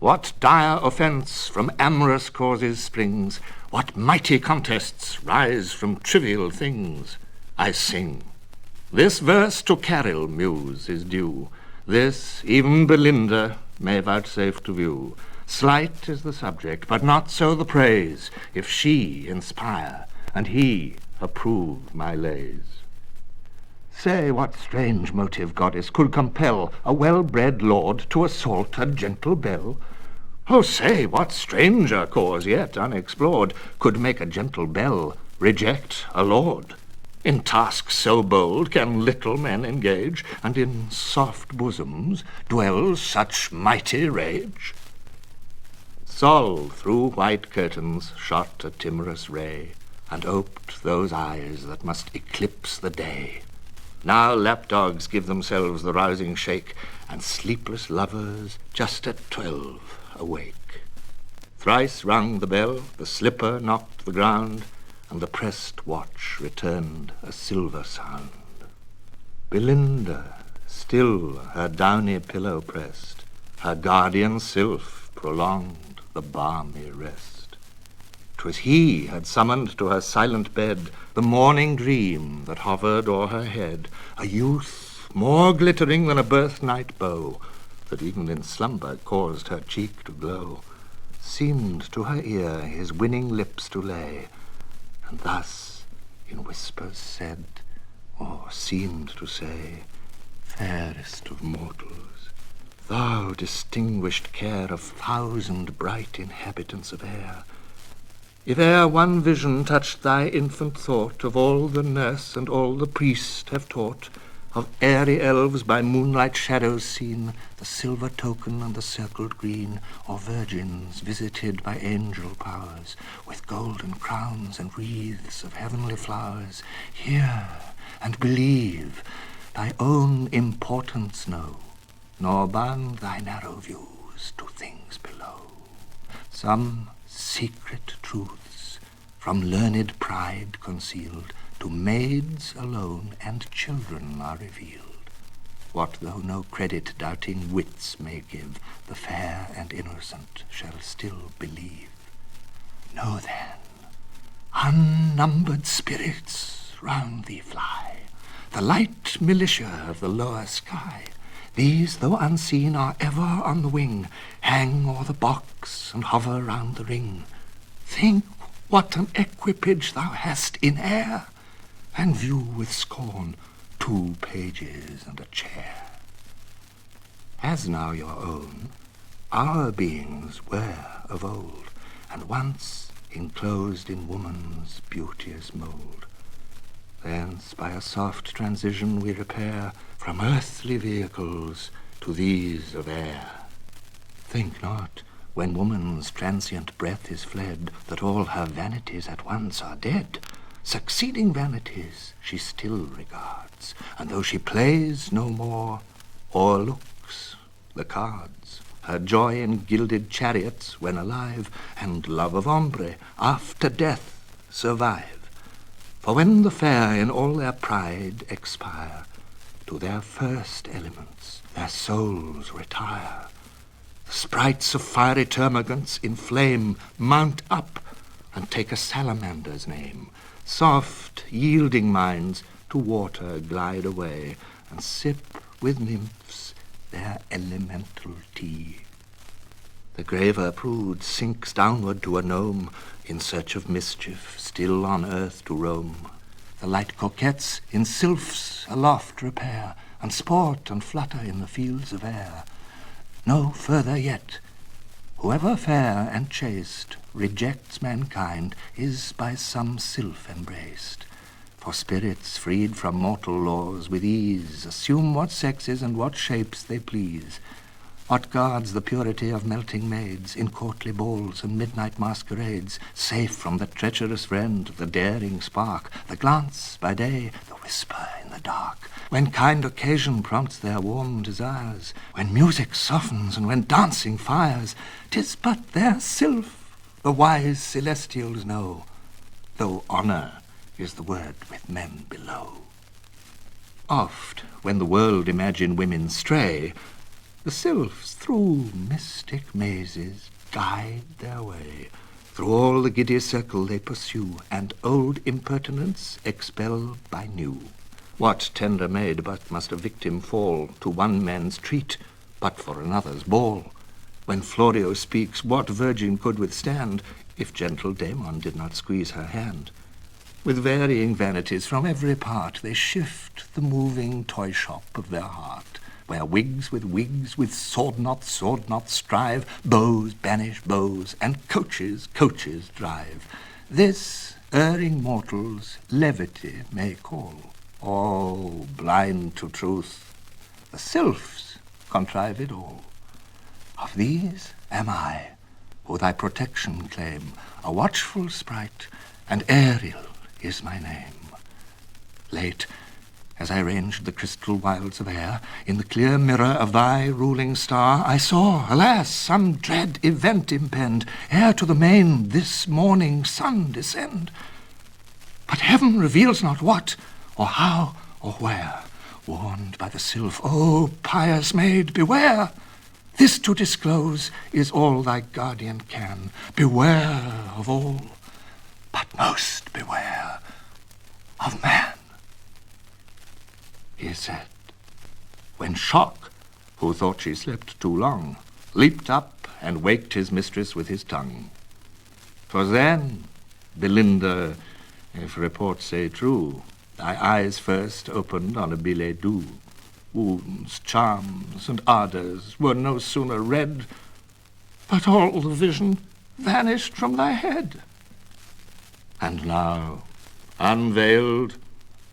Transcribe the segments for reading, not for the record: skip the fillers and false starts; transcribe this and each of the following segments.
What dire offence from amorous causes springs? What mighty contests rise from trivial things? I sing. This verse to Caril, muse, is due. This even Belinda may vouchsafe to view. Slight is the subject, but not so the praise, if she inspire, and he approve my lays. Say what strange motive, goddess, could compel a well-bred lord to assault a gentle belle? Oh, say what stranger cause, yet unexplored, could make a gentle belle reject a lord? In tasks so bold can little men engage, and in soft bosoms dwells such mighty rage? Sol through white curtains shot a timorous ray, and oped those eyes that must eclipse the day. Now lapdogs give themselves the rousing shake, and sleepless lovers just at 12 awake. Thrice rung the bell, the slipper knocked the ground, and the pressed watch returned a silver sound. Belinda still her downy pillow pressed, her guardian sylph prolonged the balmy rest. 'Twas he had summoned to her silent bed the morning dream that hovered o'er her head, a youth more glittering than a birthnight bow, that even in slumber caused her cheek to glow, seemed to her ear his winning lips to lay, and thus in whispers said, or seemed to say, fairest of mortals, thou distinguished care of 1,000 bright inhabitants of air, if e'er one vision touched thy infant thought of all the nurse and all the priest have taught, of airy elves by moonlight shadows seen, the silver token and the circled green, or virgins visited by angel powers, with golden crowns and wreaths of heavenly flowers, hear and believe, thy own importance know, nor bound thy narrow views to things below. Some secret truths, from learned pride concealed, to maids alone and children are revealed. What though no credit doubting wits may give, the fair and innocent shall still believe. Know then, unnumbered spirits round thee fly, the light militia of the lower sky. These, though unseen, are ever on the wing, hang o'er the box and hover round the ring. Think what an equipage thou hast in air, and view with scorn 2 pages and a chair. As now your own, our beings were of old, and once enclosed in woman's beauteous mould. Thence by a soft transition we repair from earthly vehicles to these of air. Think not, when woman's transient breath is fled, that all her vanities at once are dead. Succeeding vanities she still regards, and though she plays no more, o'erlooks the cards. Her joy in gilded chariots when alive, and love of ombre after death survive. For when the fair in all their pride expire, to their first elements their souls retire. The sprites of fiery termagants in flame mount up, and take a salamander's name. Soft, yielding minds to water glide away, and sip with nymphs their elemental tea. The graver prude sinks downward to a gnome, in search of mischief still on earth to roam. The light coquettes in sylphs aloft repair, and sport and flutter in the fields of air. No further yet, whoever fair and chaste rejects mankind is by some sylph embraced. For spirits freed from mortal laws with ease assume what sexes and what shapes they please. What guards the purity of melting maids in courtly balls and midnight masquerades, safe from the treacherous friend, the daring spark, the glance by day, the whisper in the dark, when kind occasion prompts their warm desires, when music softens and when dancing fires? 'Tis but their sylph the wise celestials know, though honour is the word with men below. Oft, when the world imagine women stray, The sylphs through mystic mazes guide their way. Through all the giddy circle they pursue, and old impertinence expel by new. What tender maid but must a victim fall to one man's treat, but for another's ball? When Florio speaks, what virgin could withstand, if gentle Damon did not squeeze her hand? With varying vanities from every part, they shift the moving toy shop of their heart, where wigs, with sword knots strive, bows banish bows, and coaches drive. This erring mortals levity may call. Oh, blind to truth, the sylphs contrive it all. Of these am I, who thy protection claim, a watchful sprite, and Ariel is my name. Late, as I ranged the crystal wilds of air, in the clear mirror of thy ruling star, I saw, alas, some dread event impend, ere to the main this morning sun descend. But heaven reveals not what, or how, or where. Warned by the sylph, O pious maid, beware! This to disclose is all thy guardian can. Beware of all, but most beware of man. He said, when Shock, who thought she slept too long, leaped up and waked his mistress with his tongue. 'Twas then, Belinda, if report say true, thy eyes first opened on a billet doux. Wounds, charms, and ardours were no sooner read, but all the vision vanished from thy head. And now, unveiled,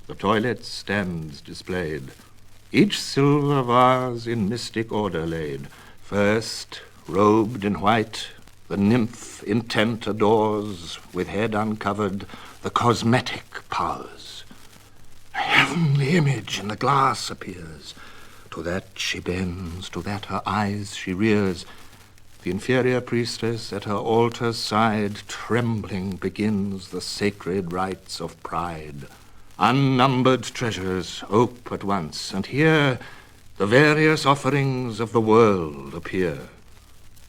the toilet stands displayed, each silver vase in mystic order laid. First, robed in white, the nymph intent adores, with head uncovered, the cosmetic powers. A heavenly image in the glass appears. To that she bends, to that her eyes she rears. The inferior priestess at her altar's side, trembling, begins the sacred rites of pride. Unnumbered treasures ope at once, and here the various offerings of the world appear.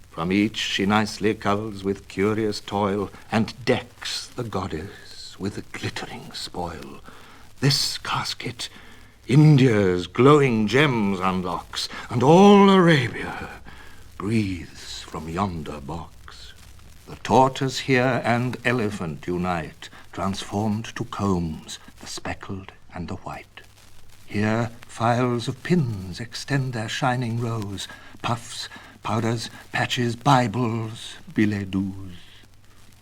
From each she nicely culls with curious toil, and decks the goddess with a glittering spoil. This casket India's glowing gems unlocks, and all Arabia breathes from yonder box. The tortoise here and elephant unite, transformed to combs, the speckled and the white. Here files of pins extend their shining rows, puffs, powders, patches, Bibles, billets doux.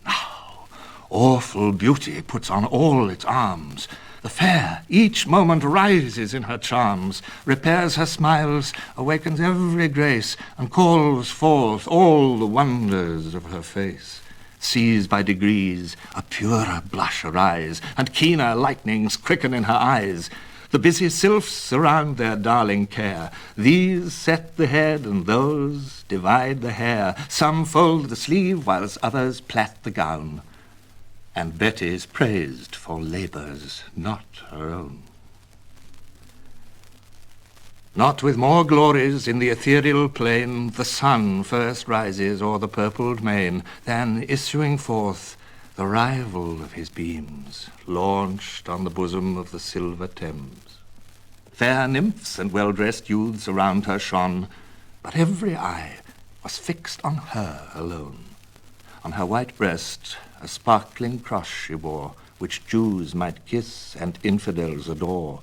Now, awful beauty puts on all its arms. The fair each moment rises in her charms, repairs her smiles, awakens every grace, and calls forth all the wonders of her face. Sees by degrees a purer blush arise, and keener lightnings quicken in her eyes. The busy sylphs surround their darling care. These set the head, and those divide the hair. Some fold the sleeve, whilst others plait the gown. And Betty's praised for labours not her own. Not with more glories in the ethereal plain the sun first rises o'er the purpled main, than issuing forth the rival of his beams, launched on the bosom of the silver Thames. Fair nymphs and well-dressed youths around her shone, but every eye was fixed on her alone. On her white breast a sparkling cross she bore, which Jews might kiss and infidels adore.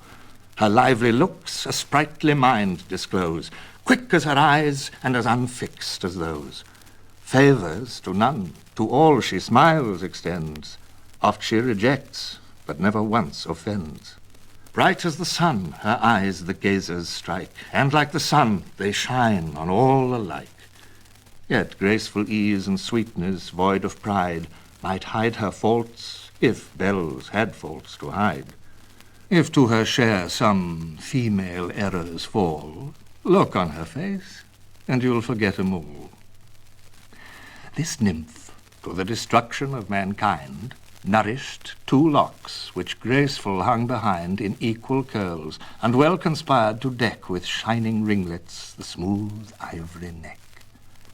Her lively looks a sprightly mind disclose, quick as her eyes and as unfixed as those. Favours to none, to all she smiles extends. Oft she rejects, but never once offends. Bright as the sun her eyes the gazers strike, and like the sun they shine on all alike. Yet graceful ease and sweetness, void of pride, might hide her faults, if belles had faults to hide. If to her share some female errors fall, look on her face, and you'll forget 'em all. This nymph, to the destruction of mankind, nourished 2 locks, which graceful hung behind in equal curls, and well conspired to deck with shining ringlets the smooth ivory neck.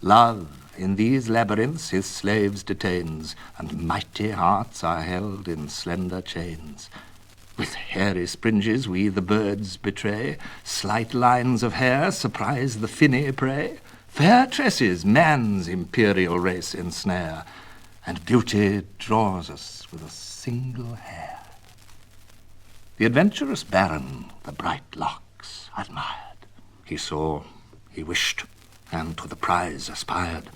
Love in these labyrinths his slaves detains, and mighty hearts are held in slender chains. With hairy springes we the birds betray, slight lines of hair surprise the finny prey, fair tresses man's imperial race ensnare, and beauty draws us with a single hair. The adventurous baron the bright locks admired. He saw, he wished, and to the prize aspired.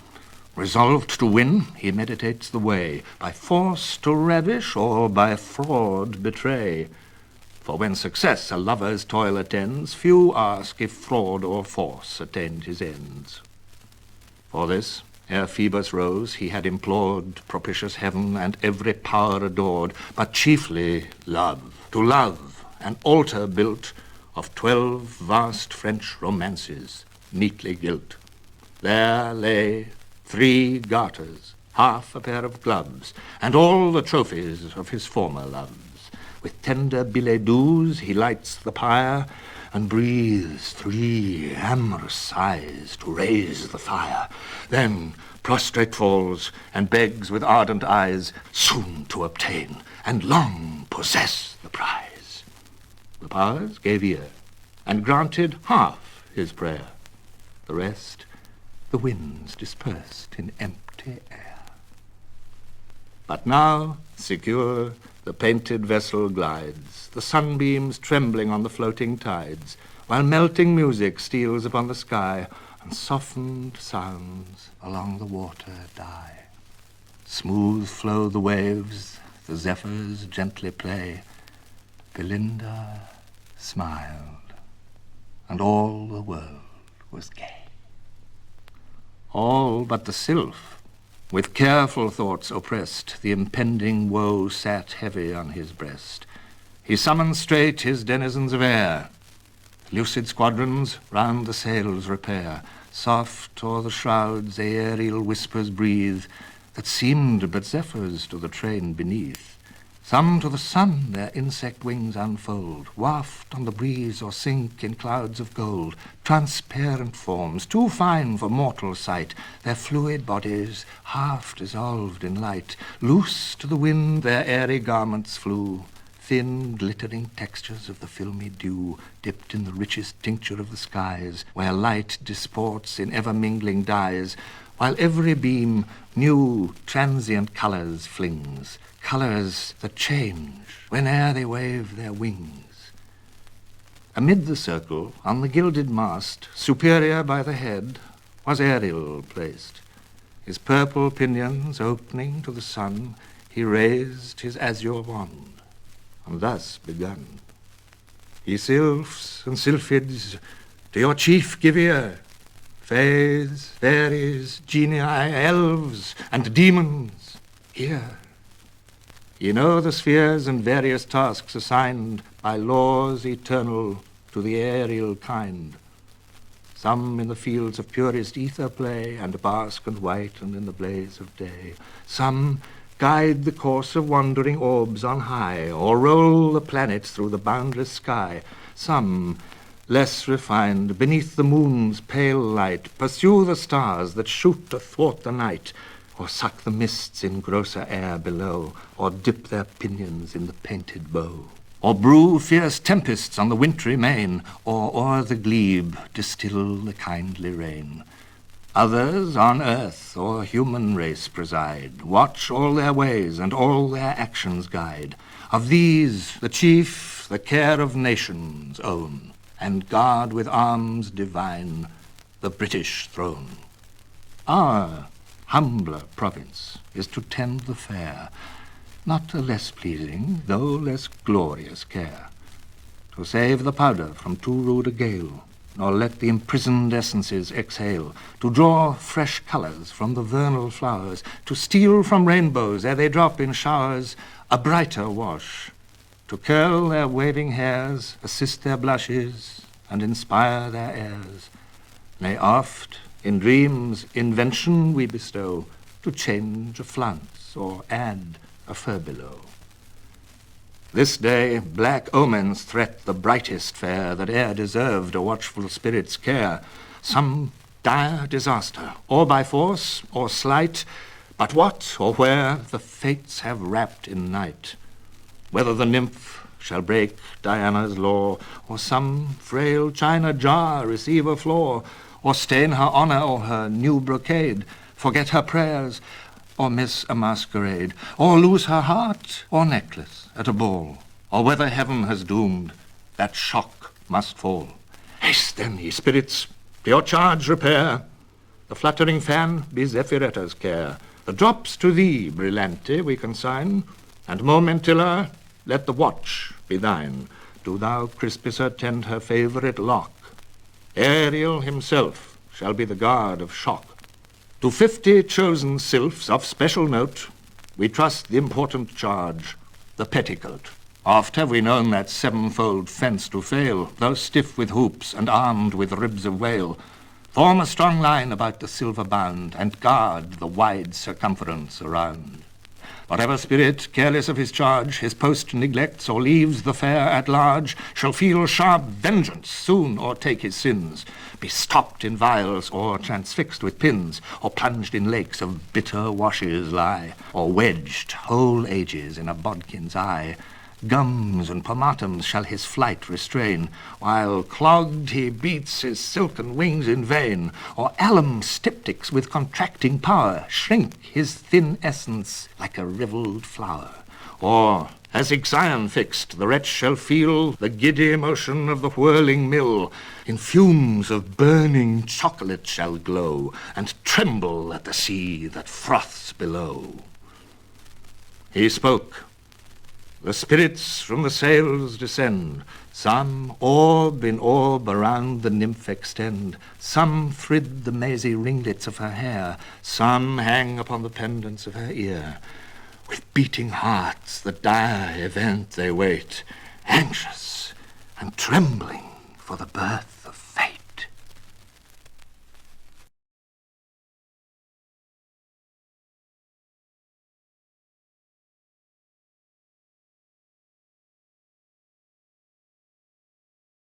Resolved to win, he meditates the way, by force to ravish or by fraud betray. For when success a lover's toil attends, few ask if fraud or force attained his ends. For this, ere Phoebus rose, he had implored propitious heaven and every power adored, but chiefly love. To love, an altar built of 12 vast French romances, neatly gilt. There lay 3 garters, half a pair of gloves, and all the trophies of his former loves. With tender billets doux he lights the pyre, and breathes 3 amorous sighs to raise the fire. Then prostrate falls, and begs with ardent eyes soon to obtain, and long possess the prize. The powers gave ear, and granted half his prayer. The rest the winds dispersed in empty air. But now, secure, the painted vessel glides, the sunbeams trembling on the floating tides, while melting music steals upon the sky, and softened sounds along the water die. Smooth flow the waves, the zephyrs gently play. Belinda smiled, and all the world was gay. All but the sylph, with careful thoughts oppressed, the impending woe sat heavy on his breast. He summoned straight his denizens of air. Lucid squadrons round the sails repair. Soft o'er the shrouds aerial whispers breathe, that seemed but zephyrs to the train beneath. Some to the sun their insect wings unfold, waft on the breeze or sink in clouds of gold. Transparent forms, too fine for mortal sight, their fluid bodies half dissolved in light. Loose to the wind their airy garments flew, thin glittering textures of the filmy dew, dipped in the richest tincture of the skies, where light disports in ever-mingling dyes, while every beam new transient colours flings, colours that change whene'er they wave their wings. Amid the circle, on the gilded mast, superior by the head, was Ariel placed. His purple pinions opening to the sun, he raised his azure wand, and thus begun. Ye sylphs and sylphids, to your chief give ear, fays, fairies, genii, elves, and demons, hear. Ye know the spheres and various tasks assigned by laws eternal to the aerial kind. Some in the fields of purest ether play, and bask and whiten in the blaze of day. Some guide the course of wandering orbs on high, or roll the planets through the boundless sky. Some, less refined, beneath the moon's pale light, pursue the stars that shoot athwart the night, or suck the mists in grosser air below, or dip their pinions in the painted bow, or brew fierce tempests on the wintry main, or o'er the glebe distill the kindly rain. Others on earth o'er human race preside, watch all their ways and all their actions guide. Of these the chief the care of nations own, and guard with arms divine the British throne. Our humbler province is to tend the fair, not a less pleasing, though less glorious care, to save the powder from too rude a gale, nor let the imprisoned essences exhale, to draw fresh colours from the vernal flowers, to steal from rainbows ere they drop in showers a brighter wash, to curl their waving hairs, assist their blushes, and inspire their airs. Nay, oft in dreams invention we bestow, to change a flounce or add a furbelow. This day black omens threat the brightest fair that e'er deserved a watchful spirit's care. Some dire disaster, or by force or sleight, but what or where the fates have wrapped in night. Whether the nymph shall break Diana's law, or some frail china jar receive a flaw, or stain her honour or her new brocade, forget her prayers, or miss a masquerade, or lose her heart or necklace at a ball, or whether heaven has doomed, that shock must fall. Haste then, ye spirits, to your charge repair. The fluttering fan be Zephyretta's care. The drops to thee, Brillante, we consign, and Momentilla, let the watch be thine. Do thou, Crispissa, tend her favourite lock. Ariel himself shall be the guard of shock. To 50 chosen sylphs of special note, we trust the important charge, the petticoat. Oft have we known that sevenfold fence to fail, though stiff with hoops and armed with ribs of whale. Form a strong line about the silver band, and guard the wide circumference around. Whatever spirit, careless of his charge, his post neglects or leaves the fair at large, shall feel sharp vengeance soon o'ertake his sins, be stopped in vials or transfixed with pins, or plunged in lakes of bitter washes lie, or wedged whole ages in a bodkin's eye. Gums and pomatums shall his flight restrain, while clogged he beats his silken wings in vain, or alum styptics with contracting power shrink his thin essence like a rivelled flower. Or, as Ixion fixed, the wretch shall feel the giddy motion of the whirling mill, in fumes of burning chocolate shall glow, and tremble at the sea that froths below. He spoke. The spirits from the sails descend, some orb in orb around the nymph extend, some thrid the mazy ringlets of her hair, some hang upon the pendants of her ear. With beating hearts the dire event they wait, anxious and trembling for the birth